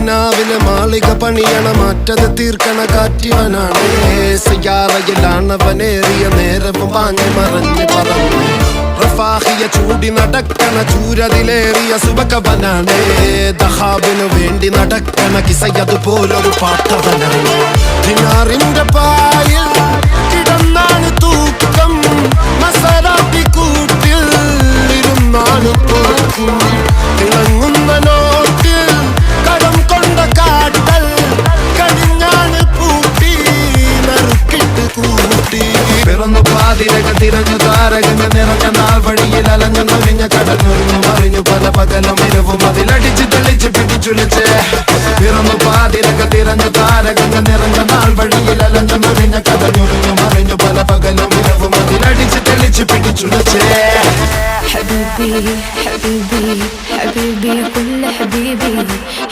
മദീനാവിലെ മാളിക പണിയണ മാറ്റത് തീർക്കണ കാറ്റിവനാണ്. സയ്യാറയിലാണവനേറിയ നേരവും പാഞ്ഞു മറഞ്ഞ് പറന്നു. റഫാഹിയ ചൂടി നടക്കണ ചൂരതിലേറിയ സുബകവനാണ്. ദഹാബിനു വേണ്ടി നടക്കണ കിസയതുപോലൊരു പാട്ടവനാണ്. ദിനാറിന്റെ പായിൽ കിടന്നാണ് തൂക്കം. മസറാത്തി കൂട്ടിൽ ഇരുന്നാണ് പോക്കും. തിളങ്ങുന്ന നോട്ടിൽ കടം കൊണ്ട കാട്ടൽ കടിഞ്ഞാണ് പൂട്ടി നറുക്കിട്ട് കൂട്ടി. പിറന്നു പാതിരക തിരഞ്ഞു താരകങ്ങൾ നിറഞ്ഞ നാൾ വഴിയിൽ അലഞ്ഞു നൊഴിഞ്ഞ കടഞ്ഞൊഴിഞ്ഞു മറിഞ്ഞു പല പകലും ഇരവും അതിലടിച്ച് തെളിച്ച് പിടിച്ചുലിച്ച്. പിറന്നു പാതിരക തിരഞ്ഞു താരകങ്ങൾ നിറഞ്ഞ നാൾ വഴിയിൽ അലഞ്ഞു നൊഴിഞ്ഞ കടഞ്ഞൊഴിഞ്ഞു മറിഞ്ഞു പല പകലും ഇരവും അതിലടിച്ച് തെളിച്ച് പിടിച്ചുലിച്ച്. حبيبي حبيبي حبيبي كل حبيبي